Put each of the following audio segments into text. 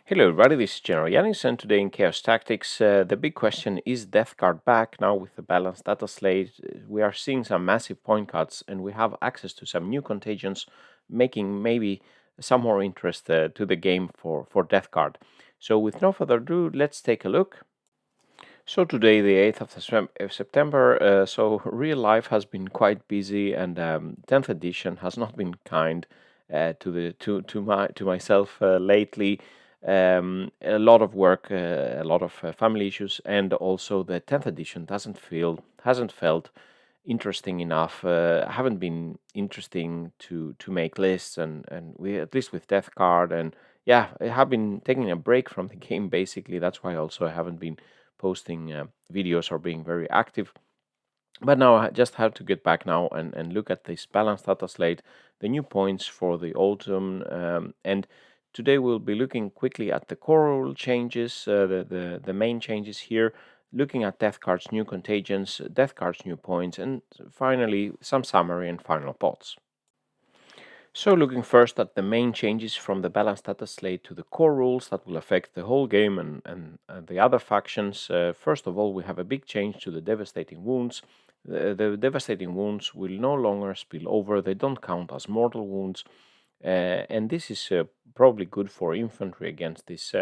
Hello everybody, this is GeneralJannis, and today in Chaos Tactics, the big question is Death Guard back now with the balanced data slate. We are seeing some massive point cuts, and we have access to some new contagions, making maybe some more interest to the game for Death Guard. So with no further ado, let's take a look. So today, the 8th of September, so real life has been quite busy, and 10th edition has not been kind to myself lately. A lot of work, a lot of family issues, and also the 10th edition hasn't felt interesting enough. Haven't been interesting to make lists, and we at least with Death Card, and yeah, I have been taking a break from the game basically. That's why also I haven't been posting videos or being very active. But now I just have to get back now and look at this balanced data slate, the new points for the autumn, and today we'll be looking quickly at the core rule changes, the main changes here, looking at Death Card's new contagions, Death Card's new points, and finally some summary and final thoughts. So looking first at the main changes from the balanced data slate to the core rules that will affect the whole game and the other factions. First of all, we have a big change to the devastating wounds. The devastating wounds will no longer spill over, they don't count as mortal wounds, and this is probably good for infantry against this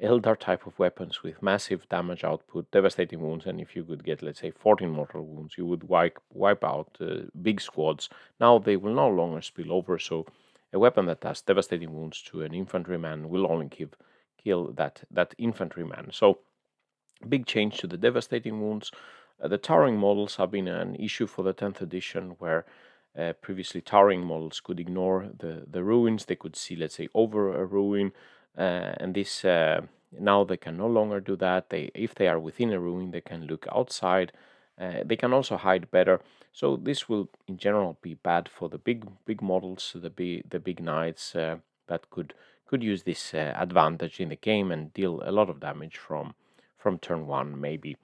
Eldar type of weapons with massive damage output, devastating wounds, and if you could get, let's say, 14 mortal wounds, you would wipe out big squads. Now they will no longer spill over, so a weapon that does devastating wounds to an infantryman will only kill that infantryman. So big change to the devastating wounds. The towering models have been an issue for the 10th edition, where previously towering models could ignore the ruins. They could see, let's say, over a ruin, and this now they can no longer do that. If they are within a ruin, they can look outside. They can also hide better. So this will, in general, be bad for the big models, the big knights that could use this advantage in the game and deal a lot of damage from turn one, maybe.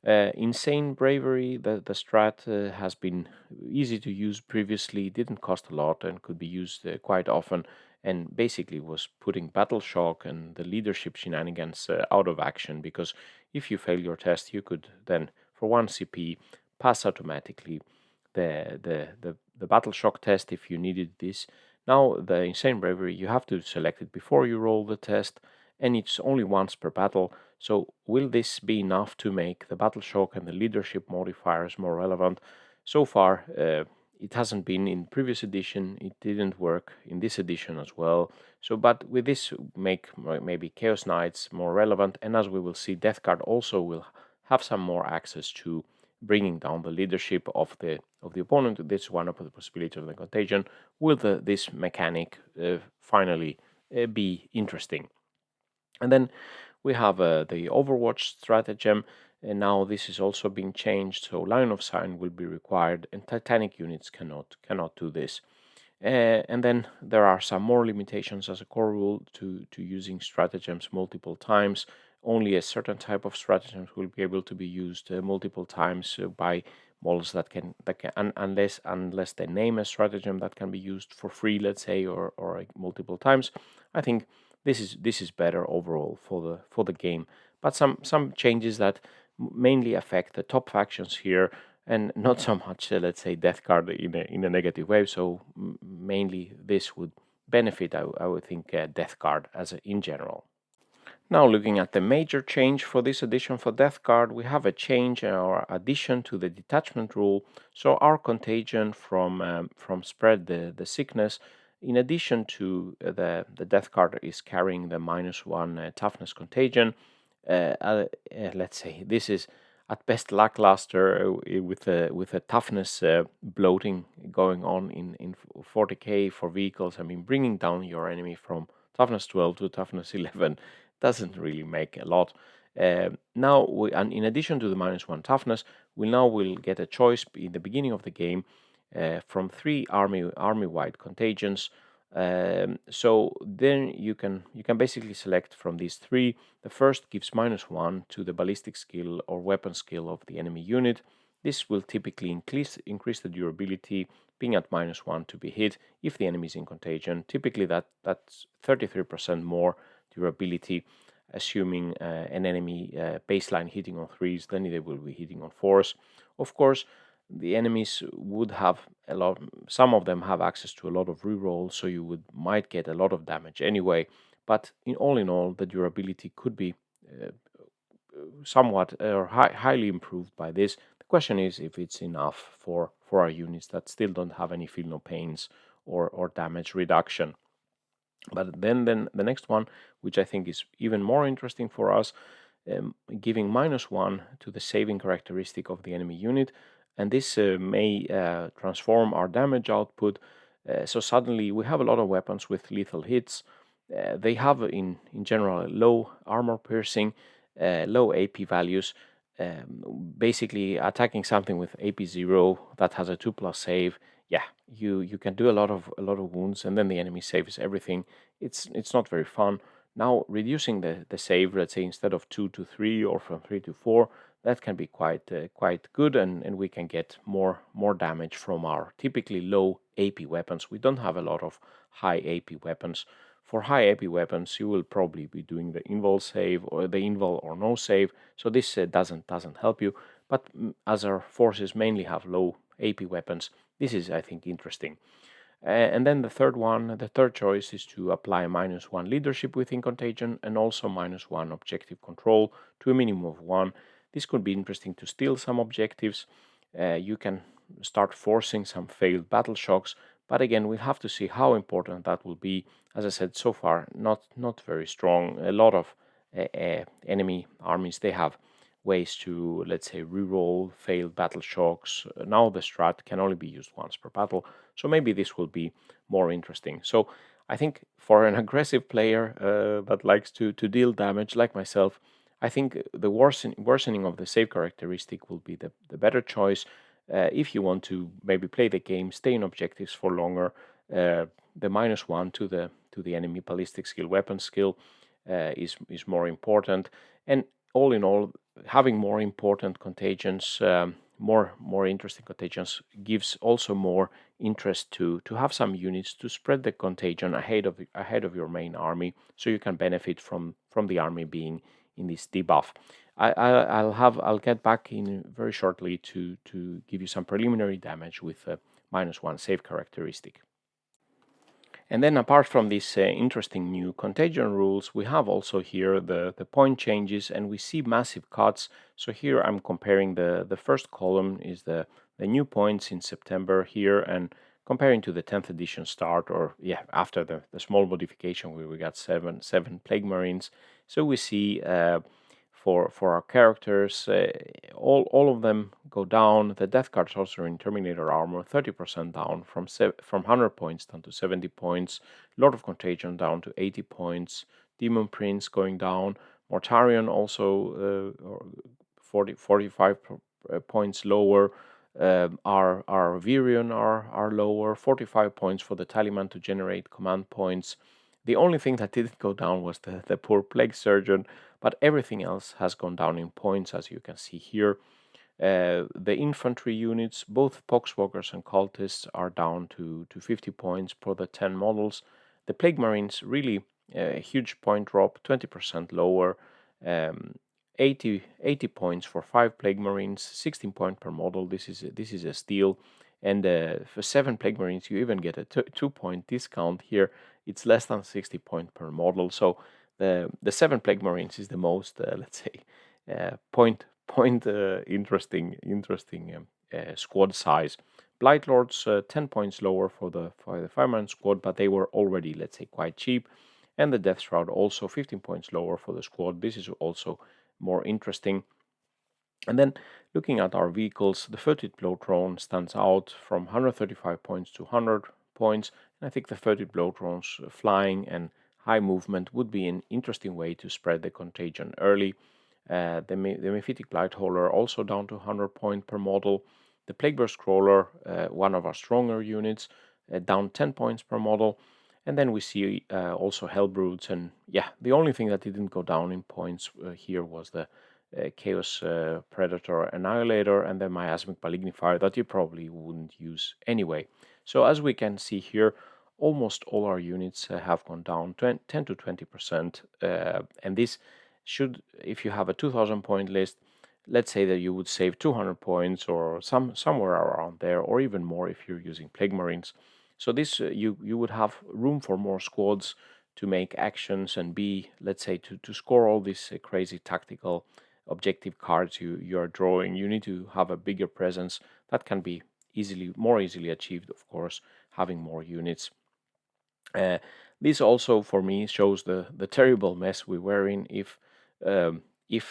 Insane Bravery, the strat has been easy to use previously, didn't cost a lot, and could be used quite often, and basically was putting Battle Shock and the leadership shenanigans out of action, because if you fail your test, you could then, for 1 CP, pass automatically the Battle Shock test if you needed this. Now, the Insane Bravery, you have to select it before you roll the test, and it's only once per battle. So will this be enough to make the Battle Shock and the leadership modifiers more relevant? So far, it hasn't been in previous edition. It didn't work in this edition as well. So, but with this, make maybe Chaos Knights more relevant, and as we will see, Death Guard also will have some more access to bringing down the leadership of the opponent. This is one of the possibilities of the contagion. Will this mechanic finally be interesting? And then we have the Overwatch stratagem, and now this is also being changed. So Line of Sign will be required, and Titanic units cannot do this. And then there are some more limitations as a core rule to using stratagems multiple times. Only a certain type of stratagems will be able to be used multiple times by models that can unless they name a stratagem that can be used for free, let's say, or multiple times. I think this is better overall for the game. But some changes that mainly affect the top factions here, and not so much, let's say, Death Guard in a negative way. So mainly this would benefit, I would think, Death Guard in general. Now, looking at the major change for this edition for Death Guard, we have a change or addition to the detachment rule. So our contagion from spread the sickness, in addition to the Death Guard is carrying the -1 toughness contagion. Let's say this is at best lackluster with a toughness bloating going on in 40k for vehicles. I mean, bringing down your enemy from toughness 12 to toughness 11 doesn't really make a lot. Now, and in addition to the -1 toughness, we now will get a choice in the beginning of the game from 3 army-wide contagions. So then you can basically select from these 3. The first gives -1 to the ballistic skill or weapon skill of the enemy unit. This will typically increase the durability, being at -1 to be hit if the enemy is in contagion. Typically that's 33% more durability, assuming an enemy baseline hitting on 3s, then they will be hitting on 4s. Of course, the enemies would have a lot, some of them have access to a lot of rerolls, so you might get a lot of damage anyway. But in all, the durability could be somewhat or highly improved by this. The question is if it's enough for our units that still don't have any feel no pains or damage reduction. But then the next one, which I think is even more interesting for us, giving -1 to the saving characteristic of the enemy unit, and this may transform our damage output. So suddenly we have a lot of weapons with lethal hits. They have in general low armor piercing, low AP values. Basically, attacking something with AP 0 that has a 2+ save, yeah, you can do a lot of wounds, and then the enemy saves everything. It's not very fun. Now reducing the save, let's say instead of 2 to 3 or from 3 to 4, that can be quite good, and we can get more damage from our typically low AP weapons. We don't have a lot of high AP weapons. For high AP weapons, you will probably be doing the invul save or the invul or no save, so this doesn't help you. But as our forces mainly have low AP weapons, this is, I think, interesting. And then the third choice is to apply -1 leadership within Contagion and also -1 objective control to a minimum of 1. This could be interesting to steal some objectives. You can start forcing some failed battle shocks, but again, we'll have to see how important that will be. As I said, so far, not very strong. A lot of enemy armies, they have ways to, let's say, reroll failed battle shocks. Now the strat can only be used once per battle, so maybe this will be more interesting. So I think for an aggressive player that likes to deal damage like myself, I think the worsening of the save characteristic will be the better choice. If you want to maybe play the game, stay in objectives for longer, the -1 to the enemy ballistic skill, weapon skill is more important. And all in all, having more important contagions, more interesting contagions, gives also more interest to have some units to spread the contagion ahead of your main army, so you can benefit from the army being in this debuff. I'll get back in very shortly to give you some preliminary damage with a -1 save characteristic. And then apart from these interesting new contagion rules, we have also here the point changes, and we see massive cuts. So here I'm comparing the first column is the new points in September here, and comparing to the 10th edition start, or yeah, after the small modification where we got seven Plague Marines. So we see for our characters, all of them go down. The Death Guard Sorcerer in Terminator armor 30% down from 100 points down to 70 points. Lord of Contagion down to 80 points. Demon Prince going down. Mortarion also 45 points lower. Our Virion are lower, 45 points for the Taliman to generate command points. The only thing that didn't go down was the poor Plague Surgeon, but everything else has gone down in points, as you can see here. The infantry units, both Poxwalkers and Cultists, are down to 50 points per the 10 models. The Plague Marines, really a huge point drop, 20% lower. 80 points for 5 Plague Marines, 16 points per model. This is a steal. And for 7 Plague Marines, you even get a 2-point discount here. It's less than 60 points per model. So the 7 Plague Marines is the most, let's say, point interesting squad size. Blight Lords 10 points lower for the 5-man squad, but they were already, let's say, quite cheap. And the Death Shroud also 15 points lower for the squad. This is also more interesting. And then looking at our vehicles, the Furtive Blow Drone stands out from 135 points to 100 points. And I think the Furtive Blow Drones flying and high movement would be an interesting way to spread the contagion early. The Mephitic Blightholder also down to 100 points per model. The Plagueburst Crawler, one of our stronger units, down 10 points per model. And then we see also Hellbroods, and yeah, the only thing that didn't go down in points here was the Chaos Predator Annihilator and the Miasmic Malignifier that you probably wouldn't use anyway. So as we can see here, almost all our units have gone down 10 to 20%. And this should, if you have a 2000 point list, let's say that you would save 200 points or somewhere around there, or even more if you're using Plague Marines. So this you would have room for more squads to make actions and be, let's say, to score all these crazy tactical objective cards you are drawing. You need to have a bigger presence that can be more easily achieved, of course, having more units. This also, for me, shows the terrible mess we were in if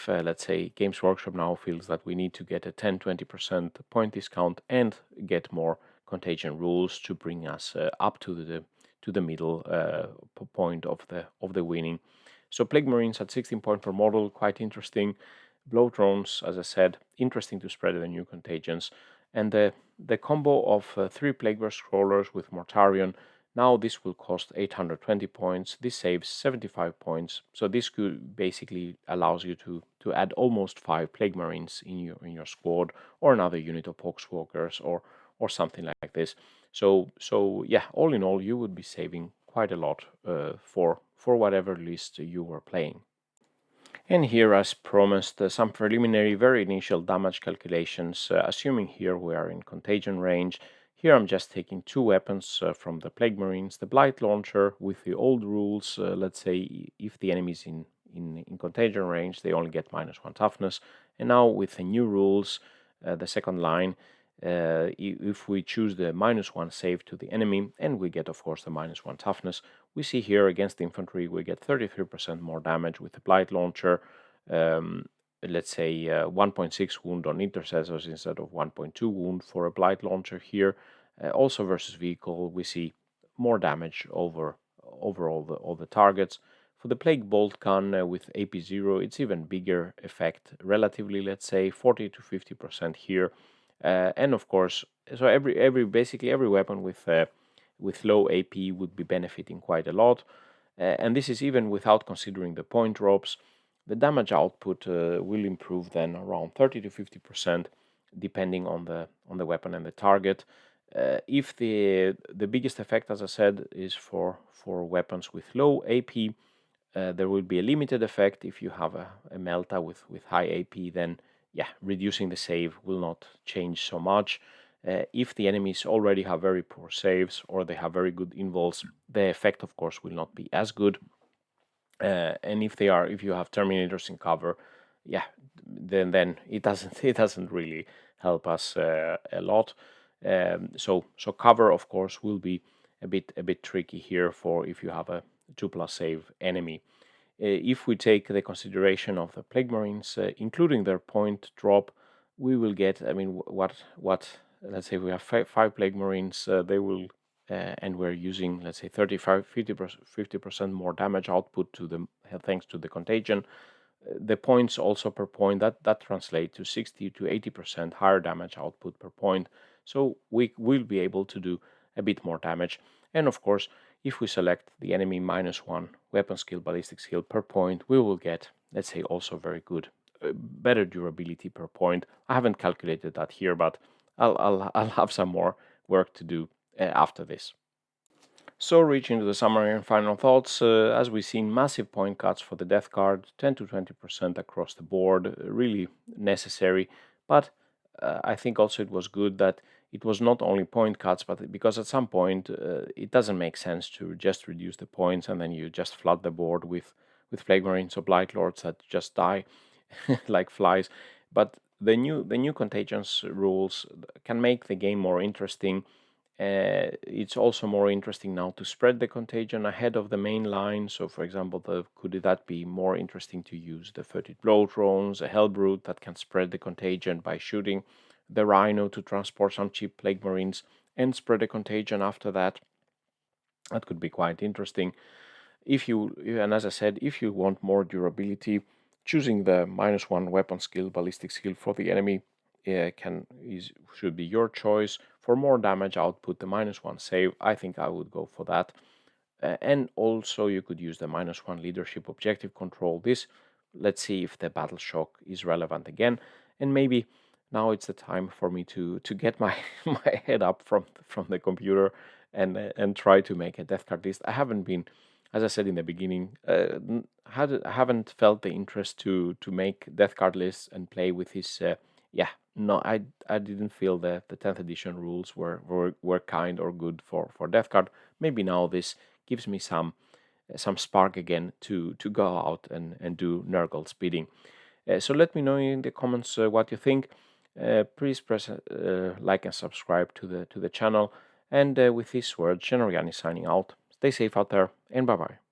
let's say, Games Workshop now feels that we need to get a 10-20% point discount and get more contagion rules to bring us up to the middle point of the winning. So Plague Marines at 16 point per model, quite interesting. Blow drones, as I said, interesting to spread the new contagions. And the combo of 3 Plague Burst Crawlers with Mortarion, now this will cost 820 points. This saves 75 points. So this could basically allows you to add almost 5 Plague Marines in your squad, or another unit of Poxwalkers, or something like this. So yeah, all in all, you would be saving quite a lot for whatever list you were playing. And here, as promised, some preliminary, very initial damage calculations, assuming here we are in contagion range. Here I'm just taking 2 weapons from the Plague Marines, the Blight Launcher with the old rules, let's say if the enemy is in contagion range, they only get -1 toughness. And now with the new rules, the second line, if we choose the -1 save to the enemy, and we get, of course, the -1 toughness, we see here against infantry we get 33% more damage with the Blight Launcher. Let's say 1.6 wound on intercessors instead of 1.2 wound for a Blight Launcher here. Also versus vehicle, we see more damage over all the targets. For the Plague Bolt Gun with AP0, it's even bigger effect relatively, let's say 40 to 50% here. And of course, so basically every weapon with low AP would be benefiting quite a lot. And this is even without considering the point drops. The damage output will improve then around 30 to 50%, depending on the weapon and the target. If the biggest effect, as I said, is for weapons with low AP, there will be a limited effect. If you have a Melta with high AP, then yeah, reducing the save will not change so much. If the enemies already have very poor saves or they have very good invols, the effect, of course, will not be as good. And if you have Terminators in cover, yeah, then it doesn't really help us a lot. So cover, of course, will be a bit tricky here for if you have a 2+ save enemy. If we take the consideration of the Plague Marines, including their point drop, we will get, I mean, what let's say we have 5 Plague Marines, they will, and we're using, let's say, 50% more damage output to them thanks to the contagion. The points also per point, that translate to 60 to 80% higher damage output per point. So we will be able to do a bit more damage. And of course, if we select the enemy -1 weapon skill, ballistic skill per point, we will get, let's say, also very good, better durability per point. I haven't calculated that here, but I'll have some more work to do after this. So, reaching to the summary and final thoughts, as we've seen, massive point cuts for the Death Guard, 10 to 20% across the board, really necessary. But I think also it was good that it was not only point cuts, but because at some point it doesn't make sense to just reduce the points and then you just flood the board with Plague Marines or Blight Lords that just die like flies. But the new contagions rules can make the game more interesting. It's also more interesting now to spread the contagion ahead of the main line. So, for example, could that be more interesting to use the 30 blow drones, a Hellbrute that can spread the contagion by shooting the Rhino to transport some cheap Plague Marines and spread the contagion after that? That could be quite interesting. And as I said, if you want more durability, choosing the -1 weapon skill, ballistic skill for the enemy should be your choice. For more damage output, the -1 save, I think I would go for that. And also you could use the -1 leadership objective control. This, let's see if the battle shock is relevant again. And maybe now it's the time for me to get my my head up from the computer and try to make a death card list. I haven't been, as I said in the beginning, I haven't felt the interest to make death card lists and play with his. Yeah, no, I didn't feel that the 10th edition rules were kind or good for death card. Maybe now this gives me some spark again to go out and do Nurgle's bidding. So let me know in the comments what you think. Please press like and subscribe to the channel. And with these words, GeneralJannis signing out. Stay safe out there, and bye bye.